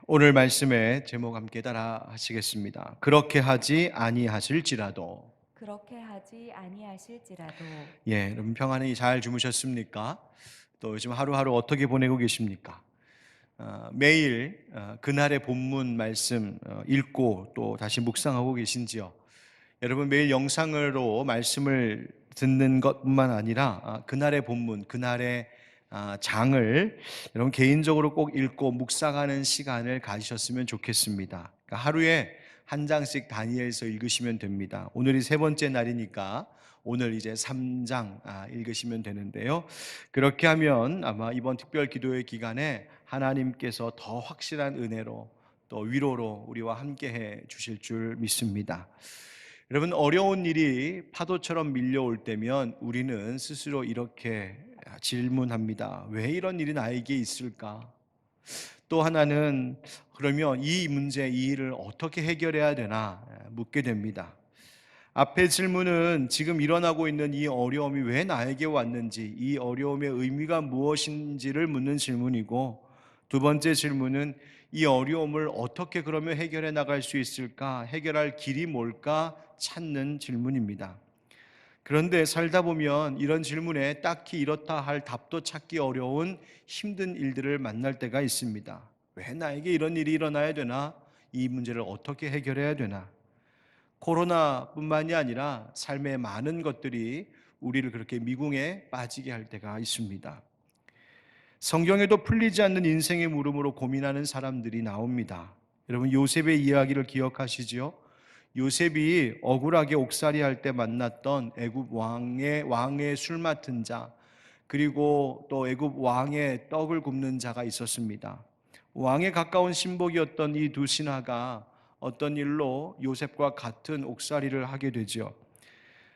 오늘 말씀의 제목 함께 따라 하시겠습니다. 그렇게 하지 아니하실지라도. 그렇게 하지 아니하실지라도. 여러분 평안히 잘 주무셨습니까? 또 요즘 하루하루 어떻게 보내고 계십니까? 매일 그날의 본문 말씀 읽고 또 다시 묵상하고 계신지요? 여러분 매일 영상으로 말씀을 듣는 것뿐만 아니라 그날의 본문, 그날의 장을 여러분 개인적으로 꼭 읽고 묵상하는 시간을 가지셨으면 좋겠습니다. 그러니까 하루에 한 장씩 다니엘서 읽으시면 됩니다. 오늘이 세 번째 날이니까 오늘 이제 3장 읽으시면 되는데요. 그렇게 하면 아마 이번 특별 기도회 기간에 하나님께서 더 확실한 은혜로 또 위로로 우리와 함께해 주실 줄 믿습니다. 여러분 어려운 일이 파도처럼 밀려올 때면 우리는 스스로 이렇게 질문합니다. 왜 이런 일이 나에게 있을까? 또 하나는 그러면 이 문제, 이 일을 어떻게 해결해야 되나 묻게 됩니다. 앞의 질문은 지금 일어나고 있는 이 어려움이 왜 나에게 왔는지, 이 어려움의 의미가 무엇인지를 묻는 질문이고, 두 번째 질문은 이 어려움을 어떻게 그러면 해결해 나갈 수 있을까, 해결할 길이 뭘까 찾는 질문입니다. 그런데 살다 보면 이런 질문에 딱히 이렇다 할 답도 찾기 어려운 힘든 일들을 만날 때가 있습니다. 왜 나에게 이런 일이 일어나야 되나? 이 문제를 어떻게 해결해야 되나? 코로나뿐만이 아니라 삶의 많은 것들이 우리를 그렇게 미궁에 빠지게 할 때가 있습니다. 성경에도 풀리지 않는 인생의 물음으로 고민하는 사람들이 나옵니다. 여러분 요셉의 이야기를 기억하시지요? 요셉이 억울하게 옥살이 할 때 만났던 애굽 왕의 술 맡은 자, 그리고 또 애굽 왕의 떡을 굽는 자가 있었습니다. 왕에 가까운 신복이었던 이 두 신하가 어떤 일로 요셉과 같은 옥살이를 하게 되죠.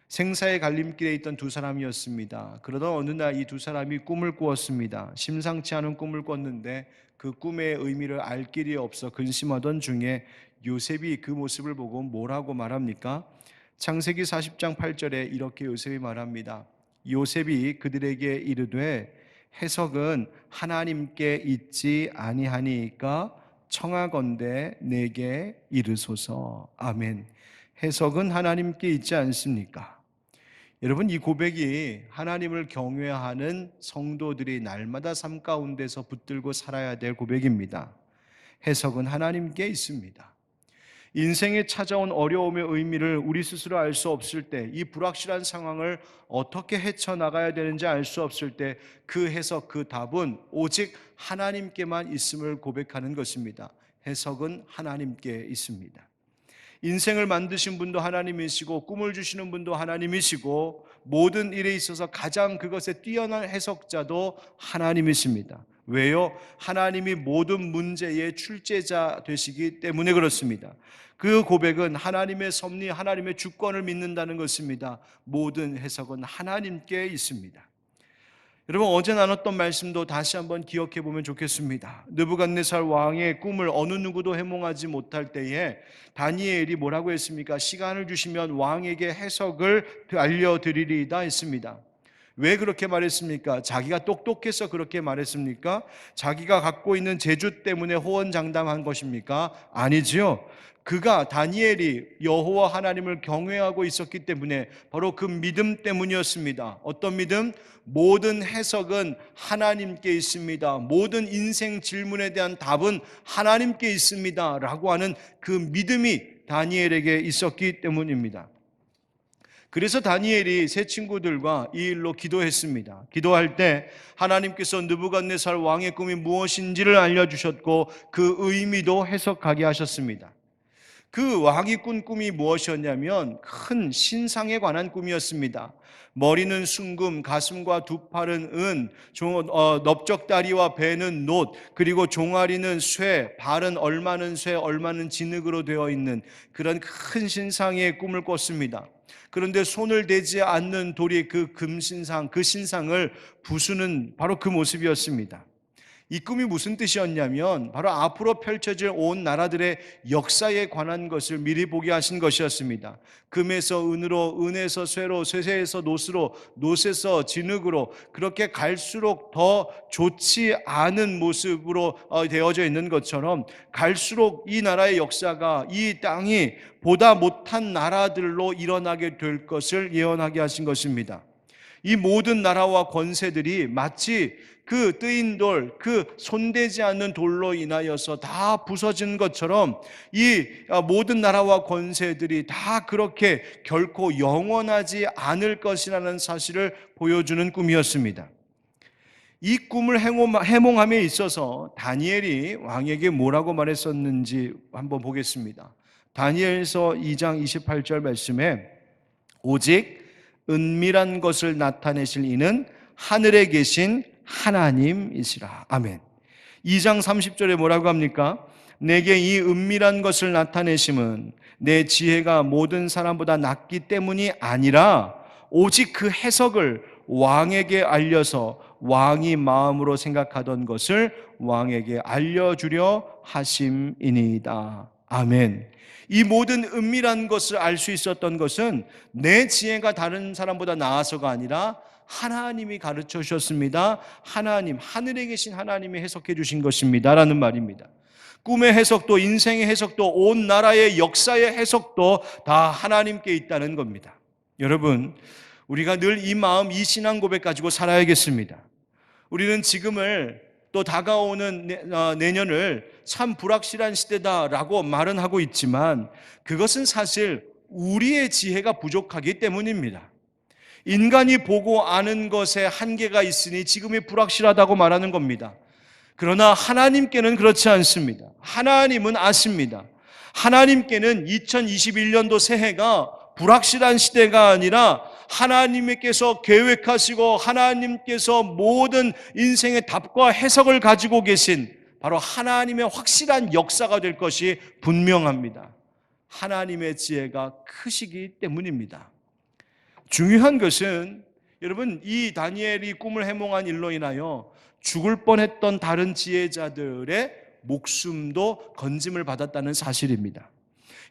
생사의 갈림길에 있던 두 사람이었습니다. 그러던 어느 날 이 두 사람이 꿈을 꾸었습니다. 심상치 않은 꿈을 꿨는데 그 꿈의 의미를 알 길이 없어 근심하던 중에 요셉이 그 모습을 보고 뭐라고 말합니까? 창세기 40장 8절에 이렇게 요셉이 말합니다. 요셉이 그들에게 이르되 해석은 하나님께 있지 아니하니까 청하건대 내게 이르소서. 아멘. 해석은 하나님께 있지 않습니까? 여러분 이 고백이 하나님을 경외하는 성도들이 날마다 삶 가운데서 붙들고 살아야 될 고백입니다. 해석은 하나님께 있습니다. 인생에 찾아온 어려움의 의미를 우리 스스로 알 수 없을 때, 이 불확실한 상황을 어떻게 헤쳐나가야 되는지 알 수 없을 때 그 해석, 그 답은 오직 하나님께만 있음을 고백하는 것입니다. 해석은 하나님께 있습니다. 인생을 만드신 분도 하나님이시고 꿈을 주시는 분도 하나님이시고 모든 일에 있어서 가장 그것에 뛰어난 해석자도 하나님이십니다. 왜요? 하나님이 모든 문제의 출제자 되시기 때문에 그렇습니다. 그 고백은 하나님의 섭리, 하나님의 주권을 믿는다는 것입니다. 모든 해석은 하나님께 있습니다. 여러분 어제 나눴던 말씀도 다시 한번 기억해 보면 좋겠습니다. 느부갓네살 왕의 꿈을 어느 누구도 해몽하지 못할 때에 다니엘이 뭐라고 했습니까? 시간을 주시면 왕에게 해석을 알려드리리이다 했습니다. 왜 그렇게 말했습니까? 자기가 똑똑해서 그렇게 말했습니까? 자기가 갖고 있는 재주 때문에 호언장담한 것입니까? 아니지요. 그가 다니엘이 여호와 하나님을 경외하고 있었기 때문에 바로 그 믿음 때문이었습니다. 어떤 믿음? 모든 해석은 하나님께 있습니다. 모든 인생 질문에 대한 답은 하나님께 있습니다. 라고 하는 그 믿음이 다니엘에게 있었기 때문입니다. 그래서 다니엘이 세 친구들과 이 일로 기도했습니다. 기도할 때 하나님께서 느부갓네살 왕의 꿈이 무엇인지를 알려주셨고 그 의미도 해석하게 하셨습니다. 그 왕이 꾼 꿈이 무엇이었냐면 큰 신상에 관한 꿈이었습니다. 머리는 순금, 가슴과 두 팔은 은, 넓적다리와 배는 놋, 그리고 종아리는 쇠, 발은 얼마는 쇠, 얼마는 진흙으로 되어 있는 그런 큰 신상의 꿈을 꿨습니다. 그런데 손을 대지 않는 돌이 그 금신상, 그 신상을 부수는 바로 그 모습이었습니다. 이 꿈이 무슨 뜻이었냐면 바로 앞으로 펼쳐질 온 나라들의 역사에 관한 것을 미리 보게 하신 것이었습니다. 금에서 은으로, 은에서 쇠로, 쇠에서 노스로, 노스에서 진흙으로 그렇게 갈수록 더 좋지 않은 모습으로 되어져 있는 것처럼 갈수록 이 나라의 역사가 이 땅이 보다 못한 나라들로 일어나게 될 것을 예언하게 하신 것입니다. 이 모든 나라와 권세들이 마치 그 뜨인 돌, 그 손대지 않는 돌로 인하여서 다 부서진 것처럼 이 모든 나라와 권세들이 다 그렇게 결코 영원하지 않을 것이라는 사실을 보여주는 꿈이었습니다. 이 꿈을 해몽함에 있어서 다니엘이 왕에게 뭐라고 말했었는지 한번 보겠습니다. 다니엘서 2장 28절 말씀에 오직 은밀한 것을 나타내실 이는 하늘에 계신 하나님이시라. 아멘. 2장 30절에 뭐라고 합니까? 내게 이 은밀한 것을 나타내심은 내 지혜가 모든 사람보다 낫기 때문이 아니라 오직 그 해석을 왕에게 알려서 왕이 마음으로 생각하던 것을 왕에게 알려주려 하심이니이다. 아멘. 이 모든 은밀한 것을 알 수 있었던 것은 내 지혜가 다른 사람보다 나아서가 아니라 하나님이 가르쳐 주셨습니다. 하나님, 하늘에 계신 하나님이 해석해 주신 것입니다 라는 말입니다. 꿈의 해석도, 인생의 해석도, 온 나라의 역사의 해석도 다 하나님께 있다는 겁니다. 여러분, 우리가 늘 이 마음, 이 신앙 고백 가지고 살아야겠습니다. 우리는 지금을 또 다가오는 내년을 참 불확실한 시대다라고 말은 하고 있지만 그것은 사실 우리의 지혜가 부족하기 때문입니다. 인간이 보고 아는 것에 한계가 있으니 지금이 불확실하다고 말하는 겁니다. 그러나 하나님께는 그렇지 않습니다. 하나님은 아십니다. 하나님께는 2021년도 새해가 불확실한 시대가 아니라 하나님께서 계획하시고 하나님께서 모든 인생의 답과 해석을 가지고 계신 바로 하나님의 확실한 역사가 될 것이 분명합니다. 하나님의 지혜가 크시기 때문입니다. 중요한 것은 여러분, 이 다니엘이 꿈을 해몽한 일로 인하여 죽을 뻔했던 다른 지혜자들의 목숨도 건짐을 받았다는 사실입니다.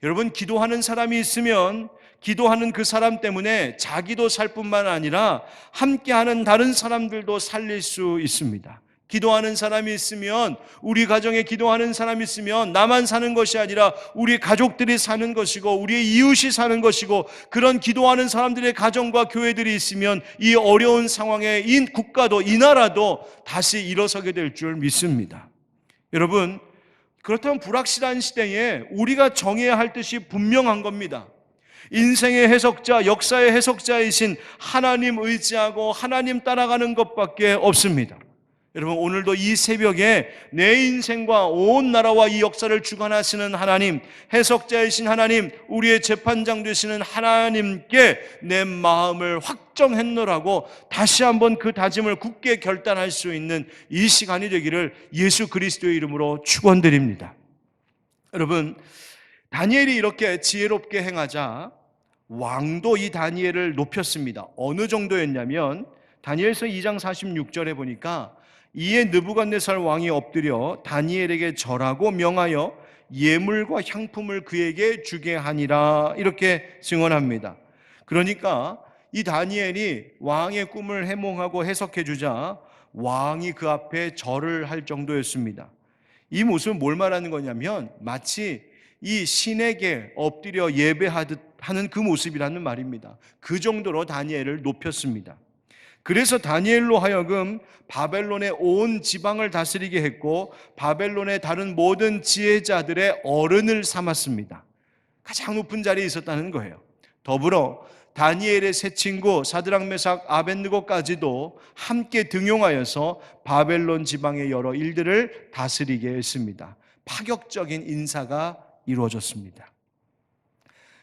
여러분, 기도하는 사람이 있으면 기도하는 그 사람 때문에 자기도 살 뿐만 아니라 함께하는 다른 사람들도 살릴 수 있습니다. 기도하는 사람이 있으면, 우리 가정에 기도하는 사람이 있으면 나만 사는 것이 아니라 우리 가족들이 사는 것이고 우리의 이웃이 사는 것이고, 그런 기도하는 사람들의 가정과 교회들이 있으면 이 어려운 상황에 이 국가도, 이 나라도 다시 일어서게 될 줄 믿습니다. 여러분, 그렇다면 불확실한 시대에 우리가 정해야 할 뜻이 분명한 겁니다. 인생의 해석자, 역사의 해석자이신 하나님 의지하고 하나님 따라가는 것밖에 없습니다. 여러분, 오늘도 이 새벽에 내 인생과 온 나라와 이 역사를 주관하시는 하나님, 해석자이신 하나님, 우리의 재판장 되시는 하나님께 내 마음을 확정했노라고 다시 한번 그 다짐을 굳게 결단할 수 있는 이 시간이 되기를 예수 그리스도의 이름으로 축원드립니다. 여러분, 다니엘이 이렇게 지혜롭게 행하자 왕도 이 다니엘을 높였습니다. 어느 정도였냐면 다니엘서 2장 46절에 보니까 이에 느부갓네살 왕이 엎드려 다니엘에게 절하고 명하여 예물과 향품을 그에게 주게 하니라, 이렇게 증언합니다. 그러니까 이 다니엘이 왕의 꿈을 해몽하고 해석해 주자 왕이 그 앞에 절을 할 정도였습니다. 이 모습은 뭘 말하는 거냐면 마치 이 신에게 엎드려 예배하듯 하는 그 모습이라는 말입니다. 그 정도로 다니엘을 높였습니다. 그래서 다니엘로 하여금 바벨론의 온 지방을 다스리게 했고 바벨론의 다른 모든 지혜자들의 어른을 삼았습니다. 가장 높은 자리에 있었다는 거예요. 더불어 다니엘의 세 친구 사드락 메삭 아벳느고까지도 함께 등용하여서 바벨론 지방의 여러 일들을 다스리게 했습니다. 파격적인 인사가 이루어졌습니다.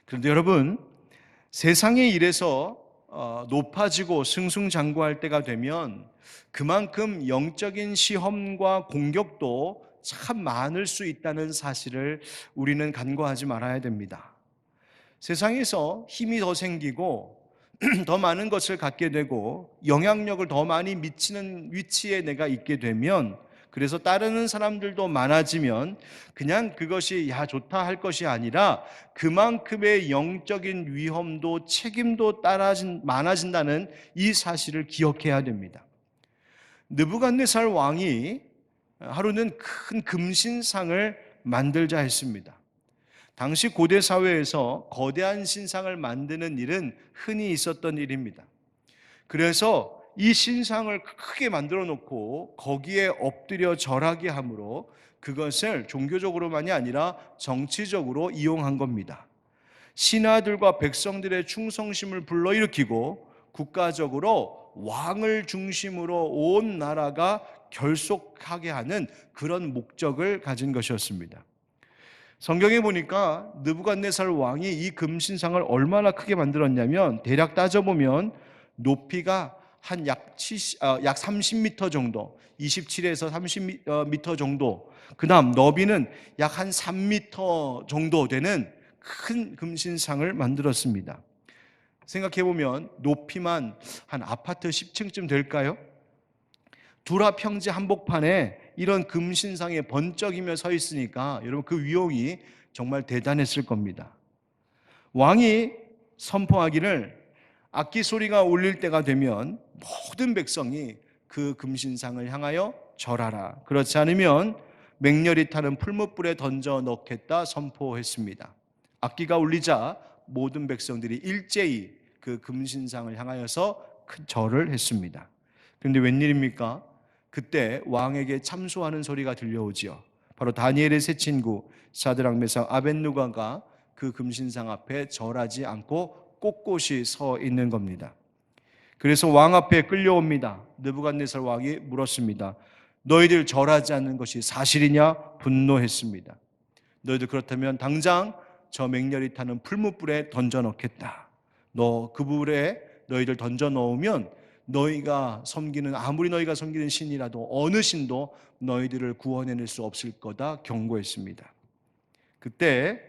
그런데 여러분, 세상의 일에서 높아지고 승승장구할 때가 되면 그만큼 영적인 시험과 공격도 참 많을 수 있다는 사실을 우리는 간과하지 말아야 됩니다. 세상에서 힘이 더 생기고 더 많은 것을 갖게 되고 영향력을 더 많이 미치는 위치에 내가 있게 되면 그래서 따르는 사람들도 많아지면 그냥 그것이 야 좋다 할 것이 아니라 그만큼의 영적인 위험도 책임도 많아진다는 이 사실을 기억해야 됩니다. 느부갓네살 왕이 하루는 큰 금신상을 만들자 했습니다. 당시 고대 사회에서 거대한 신상을 만드는 일은 흔히 있었던 일입니다. 그래서 이 신상을 크게 만들어 놓고 거기에 엎드려 절하게 함으로 그것을 종교적으로만이 아니라 정치적으로 이용한 겁니다. 신하들과 백성들의 충성심을 불러일으키고 국가적으로 왕을 중심으로 온 나라가 결속하게 하는 그런 목적을 가진 것이었습니다. 성경에 보니까 느부갓네살 왕이 이 금신상을 얼마나 크게 만들었냐면 대략 따져보면 높이가 한 약 30m 정도, 27에서 30m 정도, 그 다음 너비는 약 한 3m 정도 되는 큰 금신상을 만들었습니다. 생각해보면 높이만 한 아파트 10층쯤 될까요? 두라 평지 한복판에 이런 금신상에 번쩍이며 서 있으니까 여러분 그 위용이 정말 대단했을 겁니다. 왕이 선포하기를 악기 소리가 울릴 때가 되면 모든 백성이 그 금신상을 향하여 절하라. 그렇지 않으면 맹렬히 타는 풀무불에 던져 넣겠다 선포했습니다. 악기가 울리자 모든 백성들이 일제히 그 금신상을 향하여서 큰 절을 했습니다. 그런데 웬일입니까? 그때 왕에게 참소하는 소리가 들려오지요. 바로 다니엘의 세 친구 사드락 메삭 아벳느고가 그 금신상 앞에 절하지 않고 꼿꼿이 서 있는 겁니다. 그래서 왕 앞에 끌려옵니다. 느부갓네살 왕이 물었습니다. 너희들 절하지 않는 것이 사실이냐? 분노했습니다. 너희들 그렇다면 당장 저 맹렬히 타는 풀무불에 던져 넣겠다. 그 불에 너희들 던져 넣으면 아무리 너희가 섬기는 신이라도 어느 신도 너희들을 구원해낼 수 없을 거다 경고했습니다. 그때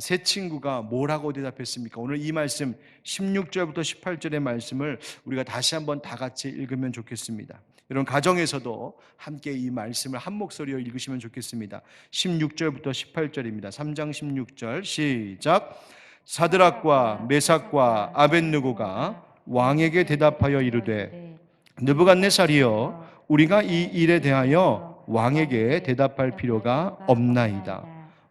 세 친구가 뭐라고 대답했습니까? 오늘 이 말씀 16절부터 18절의 말씀을 우리가 다시 한번 다 같이 읽으면 좋겠습니다. 여러분 가정에서도 함께 이 말씀을 한 목소리로 읽으시면 좋겠습니다. 16절부터 18절입니다. 3장 16절 시작. 사드락과 메삭과 아벳느고가 왕에게 대답하여 이르되 느부갓네살이여 우리가 이 일에 대하여 왕에게 대답할 필요가 없나이다.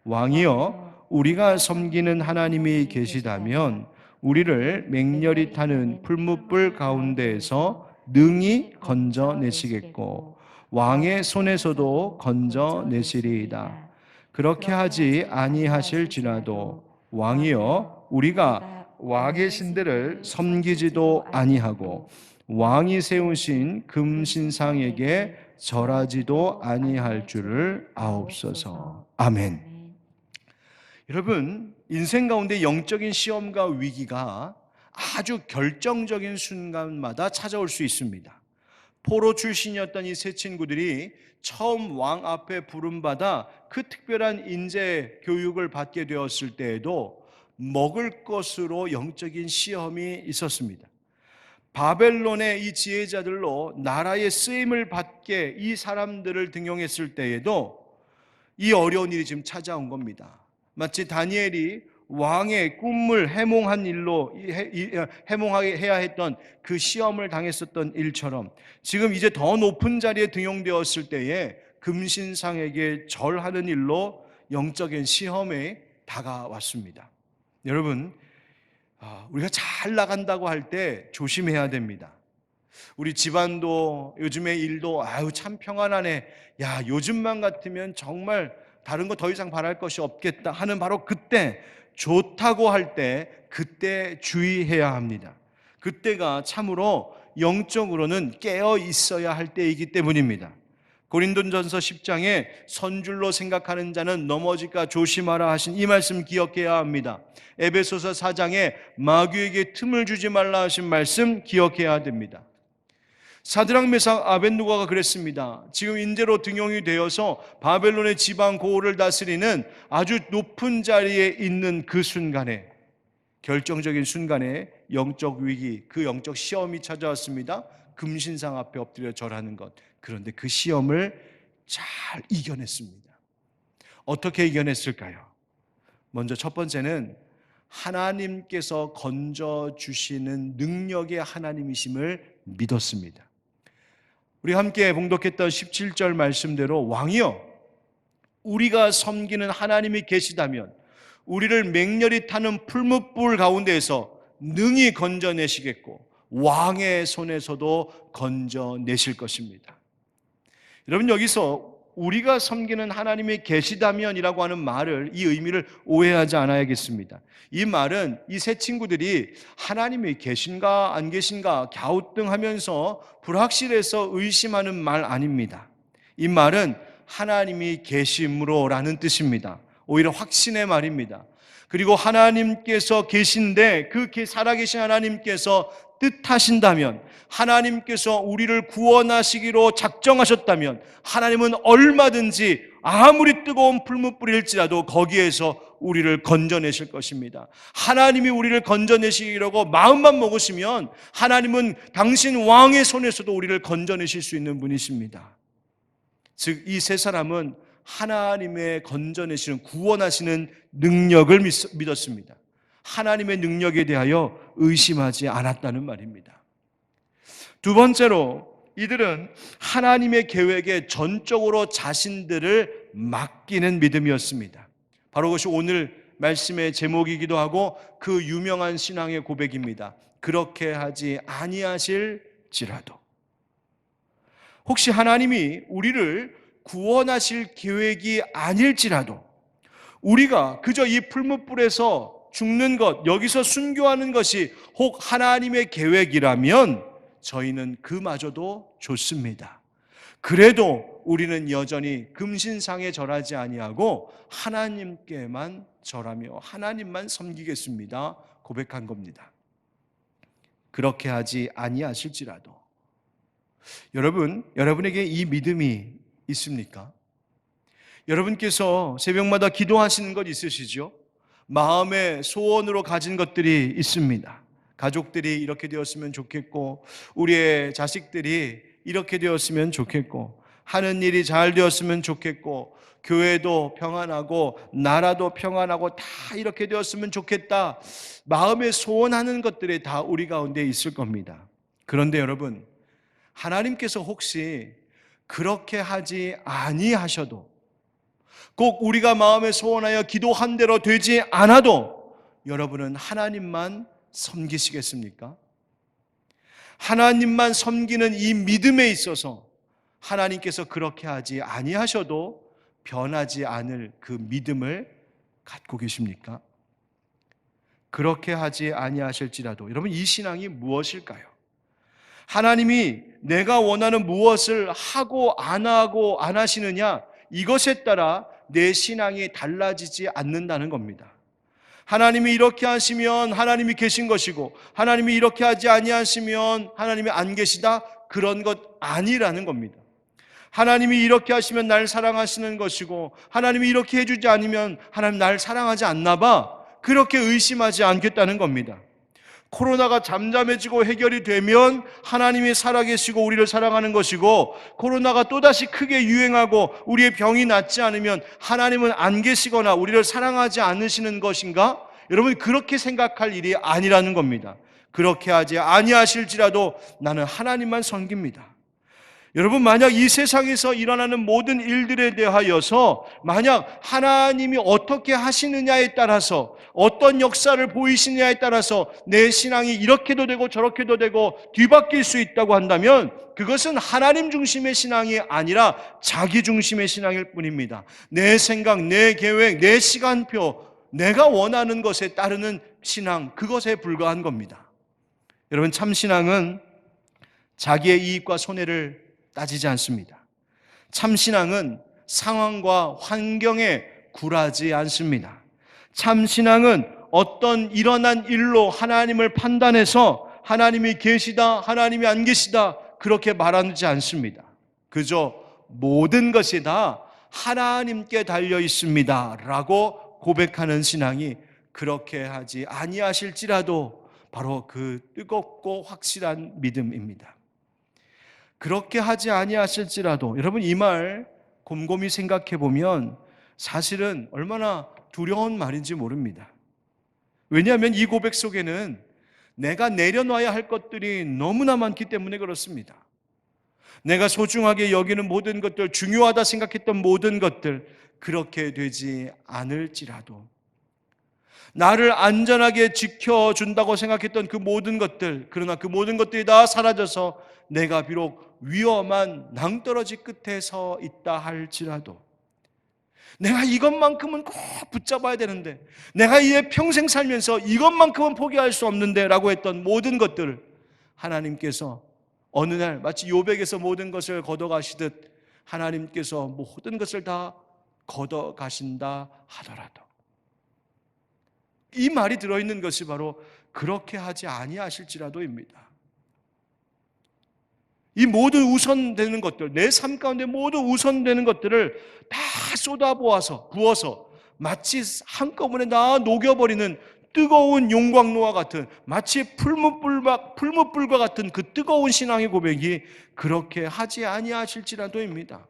왕이여 우리가 섬기는 하나님이 계시다면 우리를 맹렬히 타는 풀무불 가운데에서 능히 건져내시겠고 왕의 손에서도 건져내시리이다. 그렇게 하지 아니하실지라도 왕이여 우리가 왕의 신들을 섬기지도 아니하고 왕이 세우신 금신상에게 절하지도 아니할 줄을 아옵소서. 아멘. 여러분, 인생 가운데 영적인 시험과 위기가 아주 결정적인 순간마다 찾아올 수 있습니다. 포로 출신이었던 이 세 친구들이 처음 왕 앞에 부름받아 그 특별한 인재 교육을 받게 되었을 때에도 먹을 것으로 영적인 시험이 있었습니다. 바벨론의 이 지혜자들로 나라의 쓰임을 받게 이 사람들을 등용했을 때에도 이 어려운 일이 지금 찾아온 겁니다. 마치 다니엘이 왕의 꿈을 해몽한 일로 해몽하게 해야 했던 그 시험을 당했었던 일처럼 지금 이제 더 높은 자리에 등용되었을 때에 금신상에게 절하는 일로 영적인 시험에 다가왔습니다. 여러분, 우리가 잘 나간다고 할 때 조심해야 됩니다. 우리 집안도 요즘의 일도 참 평안하네. 야, 요즘만 같으면 정말 다른 거 더 이상 바랄 것이 없겠다 하는 바로 그때, 좋다고 할 때 그때 주의해야 합니다. 그때가 참으로 영적으로는 깨어 있어야 할 때이기 때문입니다. 고린도전서 10장에 선줄로 생각하는 자는 넘어질까 조심하라 하신 이 말씀 기억해야 합니다. 에베소서 4장에 마귀에게 틈을 주지 말라 하신 말씀 기억해야 됩니다. 사드락 메삭 아벳느고가 그랬습니다. 지금 인재로 등용이 되어서 바벨론의 지방 고을을 다스리는 아주 높은 자리에 있는 그 순간에, 결정적인 순간에 영적 위기, 그 영적 시험이 찾아왔습니다. 금신상 앞에 엎드려 절하는 것. 그런데 그 시험을 잘 이겨냈습니다. 어떻게 이겨냈을까요? 먼저 첫 번째는 하나님께서 건져주시는 능력의 하나님이심을 믿었습니다. 우리 함께 봉독했던 17절 말씀대로 왕이여 우리가 섬기는 하나님이 계시다면 우리를 맹렬히 타는 풀무불 가운데에서 능히 건져내시겠고 왕의 손에서도 건져내실 것입니다. 여러분 여기서 우리가 섬기는 하나님이 계시다면이라고 하는 말을 이 의미를 오해하지 않아야겠습니다. 이 말은 이 세 친구들이 하나님이 계신가 안 계신가 갸우뚱하면서 불확실해서 의심하는 말 아닙니다. 이 말은 하나님이 계심으로라는 뜻입니다. 오히려 확신의 말입니다. 그리고 하나님께서 계신데 그 살아계신 하나님께서 뜻하신다면, 하나님께서 우리를 구원하시기로 작정하셨다면 하나님은 얼마든지 아무리 뜨거운 풀무불일지라도 거기에서 우리를 건져내실 것입니다. 하나님이 우리를 건져내시려고 마음만 먹으시면 하나님은 당신 왕의 손에서도 우리를 건져내실 수 있는 분이십니다. 즉 이 세 사람은 하나님의 건져내시는 구원하시는 능력을 믿었습니다. 하나님의 능력에 대하여 의심하지 않았다는 말입니다. 두 번째로 이들은 하나님의 계획에 전적으로 자신들을 맡기는 믿음이었습니다. 바로 그것이 오늘 말씀의 제목이기도 하고 그 유명한 신앙의 고백입니다. 그렇게 하지 아니하실지라도. 혹시 하나님이 우리를 구원하실 계획이 아닐지라도 우리가 그저 이 풀무불에서 죽는 것, 여기서 순교하는 것이 혹 하나님의 계획이라면 저희는 그마저도 좋습니다. 그래도 우리는 여전히 금신상에 절하지 아니하고 하나님께만 절하며 하나님만 섬기겠습니다. 고백한 겁니다. 그렇게 하지 아니하실지라도. 여러분에게 이 믿음이 있습니까? 여러분께서 새벽마다 기도하시는 것 있으시죠? 마음의 소원으로 가진 것들이 있습니다. 가족들이 이렇게 되었으면 좋겠고, 우리의 자식들이 이렇게 되었으면 좋겠고, 하는 일이 잘 되었으면 좋겠고, 교회도 평안하고 나라도 평안하고 다 이렇게 되었으면 좋겠다. 마음에 소원하는 것들이 다 우리 가운데 있을 겁니다. 그런데 여러분, 하나님께서 혹시 그렇게 하지 아니하셔도, 꼭 우리가 마음에 소원하여 기도한 대로 되지 않아도 여러분은 하나님만 섬기시겠습니까? 하나님만 섬기는 이 믿음에 있어서 하나님께서 그렇게 하지 아니하셔도 변하지 않을 그 믿음을 갖고 계십니까? 그렇게 하지 아니하실지라도. 여러분, 이 신앙이 무엇일까요? 하나님이 내가 원하는 무엇을 하고 안 하시느냐, 이것에 따라 내 신앙이 달라지지 않는다는 겁니다. 하나님이 이렇게 하시면 하나님이 계신 것이고, 하나님이 이렇게 하지 아니하시면 하나님이 안 계시다, 그런 것 아니라는 겁니다. 하나님이 이렇게 하시면 날 사랑하시는 것이고, 하나님이 이렇게 해주지 않으면 하나님 날 사랑하지 않나 봐, 그렇게 의심하지 않겠다는 겁니다. 코로나가 잠잠해지고 해결이 되면 하나님이 살아계시고 우리를 사랑하는 것이고, 코로나가 또다시 크게 유행하고 우리의 병이 낫지 않으면 하나님은 안 계시거나 우리를 사랑하지 않으시는 것인가? 여러분, 그렇게 생각할 일이 아니라는 겁니다. 그렇게 하지 아니하실지라도 나는 하나님만 섬깁니다. 여러분, 만약 이 세상에서 일어나는 모든 일들에 대하여서 만약 하나님이 어떻게 하시느냐에 따라서, 어떤 역사를 보이시느냐에 따라서 내 신앙이 이렇게도 되고 저렇게도 되고 뒤바뀔 수 있다고 한다면 그것은 하나님 중심의 신앙이 아니라 자기 중심의 신앙일 뿐입니다. 내 생각, 내 계획, 내 시간표, 내가 원하는 것에 따르는 신앙, 그것에 불과한 겁니다. 여러분, 참 신앙은 자기의 이익과 손해를 따지지 않습니다. 참신앙은 상황과 환경에 굴하지 않습니다. 참신앙은 어떤 일어난 일로 하나님을 판단해서 하나님이 계시다, 하나님이 안 계시다 그렇게 말하지 않습니다. 그저 모든 것이 다 하나님께 달려 있습니다 라고 고백하는 신앙이 그렇게 하지 아니하실지라도 바로 그 뜨겁고 확실한 믿음입니다. 그렇게 하지 아니하실지라도. 여러분, 이 말 곰곰이 생각해 보면 사실은 얼마나 두려운 말인지 모릅니다. 왜냐하면 이 고백 속에는 내가 내려놔야 할 것들이 너무나 많기 때문에 그렇습니다. 내가 소중하게 여기는 모든 것들, 중요하다 생각했던 모든 것들, 그렇게 되지 않을지라도, 나를 안전하게 지켜준다고 생각했던 그 모든 것들, 그러나 그 모든 것들이 다 사라져서 내가 비록 위험한 낭떠러지 끝에 서 있다 할지라도, 내가 이것만큼은 꼭 붙잡아야 되는데, 내가 이에 평생 살면서 이것만큼은 포기할 수 없는데 라고 했던 모든 것들을 하나님께서 어느 날 마치 요백에서 모든 것을 걷어가시듯 하나님께서 모든 것을 다 걷어가신다 하더라도, 이 말이 들어있는 것이 바로 그렇게 하지 아니하실지라도입니다. 이 모든 우선되는 것들, 내 삶 가운데 모두 우선되는 것들을 다 쏟아부어서 부어서 마치 한꺼번에 다 녹여버리는 뜨거운 용광로와 같은, 마치 풀무불과 같은 그 뜨거운 신앙의 고백이 그렇게 하지 아니하실지라도입니다.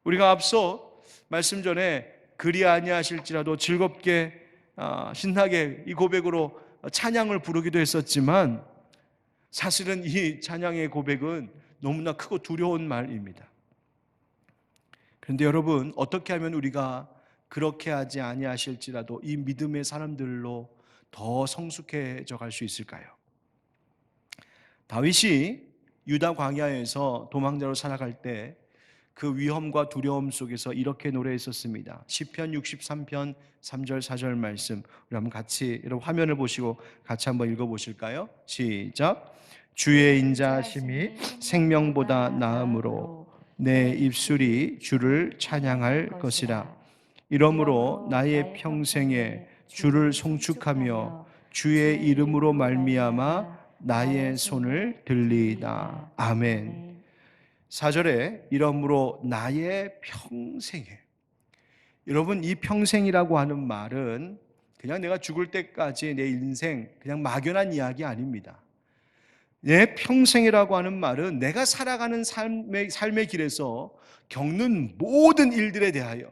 우리가 앞서 말씀 전에 그리 아니하실지라도 즐겁게 신나게 이 고백으로 찬양을 부르기도 했었지만, 사실은 이 찬양의 고백은 너무나 크고 두려운 말입니다. 그런데 여러분, 어떻게 하면 우리가 그렇게 하지 아니하실지라도 이 믿음의 사람들로 더 성숙해져 갈 수 있을까요? 다윗이 유다 광야에서 도망자로 살아갈 때 그 위험과 두려움 속에서 이렇게 노래했었습니다. 시편 63편 3절 4절 말씀, 우리 한번 같이 여러분 화면을 보시고 같이 한번 읽어보실까요? 시작. 주의 인자하심이 생명보다 나음으로 내 입술이 주를 찬양할 것이라. 이러므로 나의 평생에 주를 송축하며 주의 이름으로 말미암아 나의 손을 들리이다. 아멘. 4절에 이러므로 나의 평생에, 여러분 이 평생이라고 하는 말은 그냥 내가 죽을 때까지 내 인생 그냥 막연한 이야기 아닙니다. 내 평생이라고 하는 말은 내가 살아가는 삶의 길에서 겪는 모든 일들에 대하여,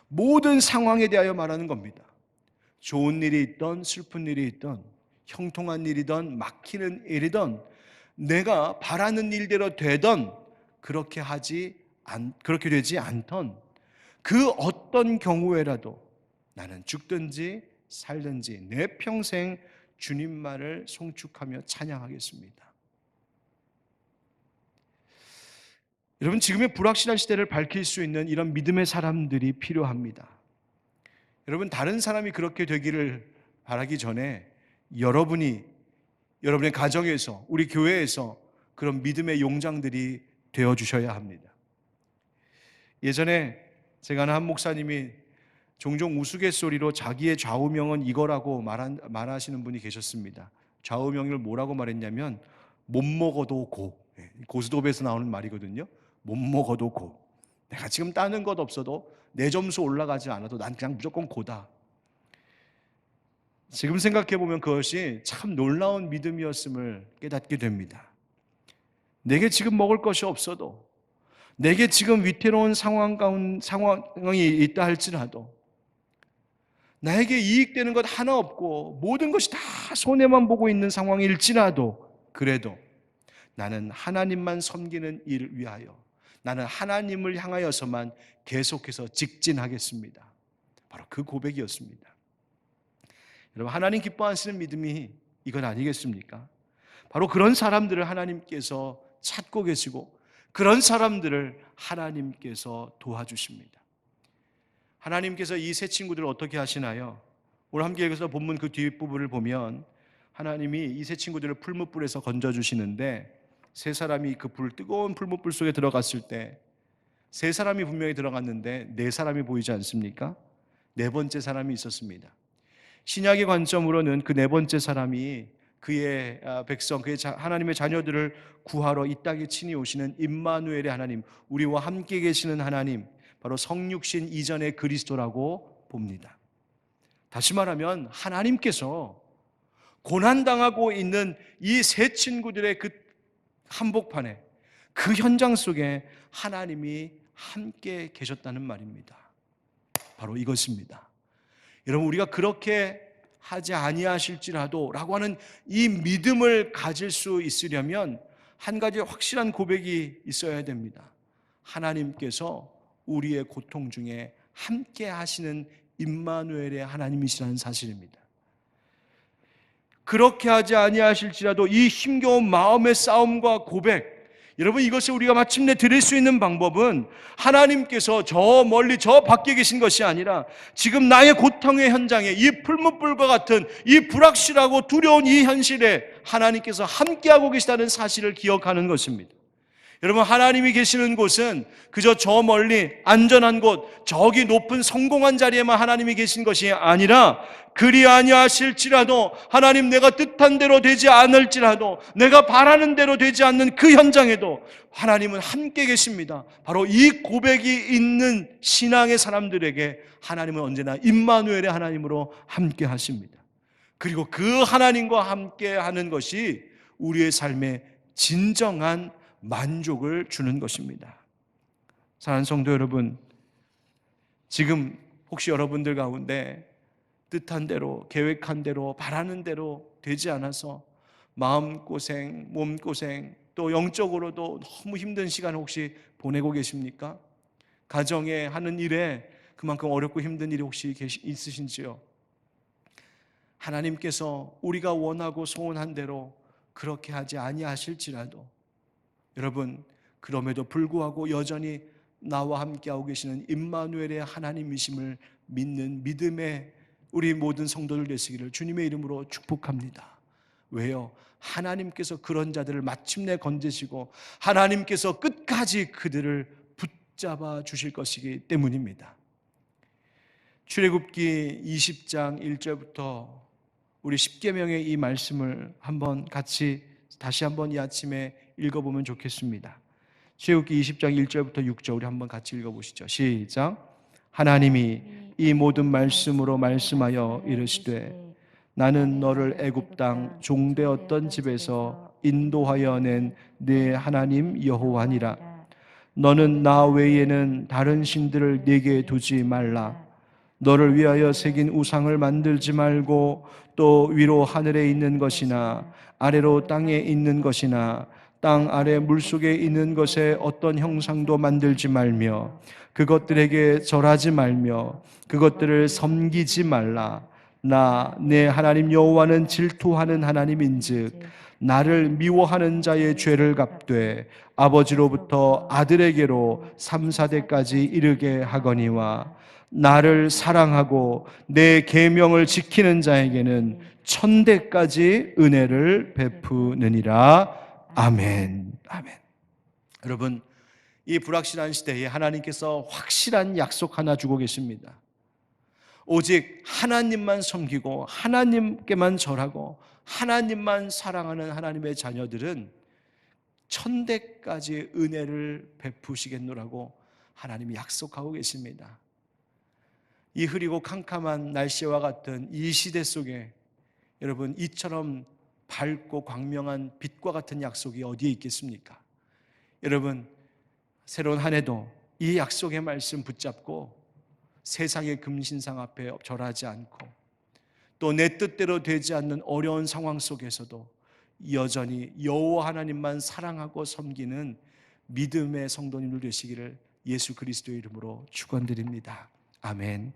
모든 상황에 대하여 말하는 겁니다. 좋은 일이 있던 슬픈 일이 있던, 형통한 일이든 막히는 일이든, 내가 바라는 일대로 되던, 그렇게 되지 않던 그 어떤 경우에라도 나는 죽든지 살든지 내 평생 주님만을 송축하며 찬양하겠습니다. 여러분, 지금의 불확실한 시대를 밝힐 수 있는 이런 믿음의 사람들이 필요합니다. 여러분, 다른 사람이 그렇게 되기를 바라기 전에 여러분의 가정에서, 우리 교회에서 그런 믿음의 용장들이 되어주셔야 합니다. 예전에 제가 아는 한 목사님이 종종 우스갯소리로 자기의 좌우명은 이거라고 말하시는 분이 계셨습니다. 좌우명을 뭐라고 말했냐면 못 먹어도 고, 고스톱에서 나오는 말이거든요. 못 먹어도 고. 내가 지금 따는 것 없어도 내 점수 올라가지 않아도 난 그냥 무조건 고다. 지금 생각해 보면 그것이 참 놀라운 믿음이었음을 깨닫게 됩니다. 내게 지금 먹을 것이 없어도, 내게 지금 위태로운 상황이 있다 할지라도, 나에게 이익되는 것 하나 없고 모든 것이 다 손해만 보고 있는 상황일지라도, 그래도 나는 하나님만 섬기는 일을 위하여, 나는 하나님을 향하여서만 계속해서 직진하겠습니다. 바로 그 고백이었습니다. 여러분, 하나님 기뻐하시는 믿음이 이건 아니겠습니까? 바로 그런 사람들을 하나님께서 찾고 계시고, 그런 사람들을 하나님께서 도와주십니다. 하나님께서 이 세 친구들을 어떻게 하시나요? 오늘 함께 읽어서 본문 그 뒷부분을 보면 하나님이 이 세 친구들을 풀무불에서 건져주시는데, 세 사람이 그 뜨거운 풀무불 속에 들어갔을 때 세 사람이 분명히 들어갔는데 네 사람이 보이지 않습니까? 네 번째 사람이 있었습니다. 신약의 관점으로는 그 네 번째 사람이 그의 백성, 그의 하나님의 자녀들을 구하러 이 땅에 친히 오시는 임마누엘의 하나님, 우리와 함께 계시는 하나님, 바로 성육신 이전의 그리스도라고 봅니다. 다시 말하면 하나님께서 고난당하고 있는 이 세 친구들의 그 한복판에, 그 현장 속에 하나님이 함께 계셨다는 말입니다. 바로 이것입니다. 여러분, 우리가 그렇게 하지 아니하실지라도 라고 하는 이 믿음을 가질 수 있으려면 한 가지 확실한 고백이 있어야 됩니다. 하나님께서 우리의 고통 중에 함께 하시는 임마누엘의 하나님이시라는 사실입니다. 그렇게 하지 아니하실지라도 이 힘겨운 마음의 싸움과 고백, 여러분, 이것을 우리가 마침내 드릴 수 있는 방법은 하나님께서 저 멀리 저 밖에 계신 것이 아니라 지금 나의 고통의 현장에 이 풀무불과 같은 이 불확실하고 두려운 이 현실에 하나님께서 함께하고 계시다는 사실을 기억하는 것입니다. 여러분, 하나님이 계시는 곳은 그저 저 멀리 안전한 곳, 저기 높은 성공한 자리에만 하나님이 계신 것이 아니라 그리 아니하실지라도, 하나님 내가 뜻한 대로 되지 않을지라도, 내가 바라는 대로 되지 않는 그 현장에도 하나님은 함께 계십니다. 바로 이 고백이 있는 신앙의 사람들에게 하나님은 언제나 임마누엘의 하나님으로 함께 하십니다. 그리고 그 하나님과 함께 하는 것이 우리의 삶에 진정한 만족을 주는 것입니다. 사랑하는 성도 여러분, 지금 혹시 여러분들 가운데 뜻한 대로, 계획한 대로, 바라는 대로 되지 않아서 마음고생, 몸고생, 또 영적으로도 너무 힘든 시간을 혹시 보내고 계십니까? 가정에 하는 일에 그만큼 어렵고 힘든 일이 혹시 있으신지요? 하나님께서 우리가 원하고 소원한 대로 그렇게 하지 아니하실지라도 여러분, 그럼에도 불구하고 여전히 나와 함께하고 계시는 임마누엘의 하나님이심을 믿는 믿음의 우리 모든 성도들 되시기를 주님의 이름으로 축복합니다. 왜요? 하나님께서 그런 자들을 마침내 건지시고 하나님께서 끝까지 그들을 붙잡아 주실 것이기 때문입니다. 출애굽기 20장 1절부터 우리 십계명의 이 말씀을 한번 같이 다시 한번 이 아침에 읽어보면 좋겠습니다. 출애굽기 20장 1절부터 6절 우리 한번 같이 읽어보시죠. 시작. 하나님이 이 모든 말씀으로 말씀하여 이르시되 나는 너를 애굽 땅 종되었던 집에서 인도하여 낸 네 하나님 여호와니라. 너는 나 외에는 다른 신들을 네게 두지 말라. 너를 위하여 새긴 우상을 만들지 말고 또 위로 하늘에 있는 것이나 아래로 땅에 있는 것이나 땅 아래 물속에 있는 것에 어떤 형상도 만들지 말며 그것들에게 절하지 말며 그것들을 섬기지 말라. 나 내 하나님 여호와는 질투하는 하나님인즉 나를 미워하는 자의 죄를 갚되 아버지로부터 아들에게로 3, 4대까지 이르게 하거니와 나를 사랑하고 내 계명을 지키는 자에게는 1000대까지 은혜를 베푸느니라. 아멘. 아멘. 여러분, 이 불확실한 시대에 하나님께서 확실한 약속 하나 주고 계십니다. 오직 하나님만 섬기고 하나님께만 절하고 하나님만 사랑하는 하나님의 자녀들은 1000대까지 은혜를 베푸시겠노라고 하나님이 약속하고 계십니다. 이 흐리고 캄캄한 날씨와 같은 이 시대 속에 여러분, 이처럼 밝고 광명한 빛과 같은 약속이 어디에 있겠습니까? 여러분, 새로운 한 해도 이 약속의 말씀 붙잡고 세상의 금신상 앞에 절하지 않고 또 내 뜻대로 되지 않는 어려운 상황 속에서도 여전히 여호와 하나님만 사랑하고 섬기는 믿음의 성도님들 되시기를 예수 그리스도의 이름으로 축원드립니다. 아멘.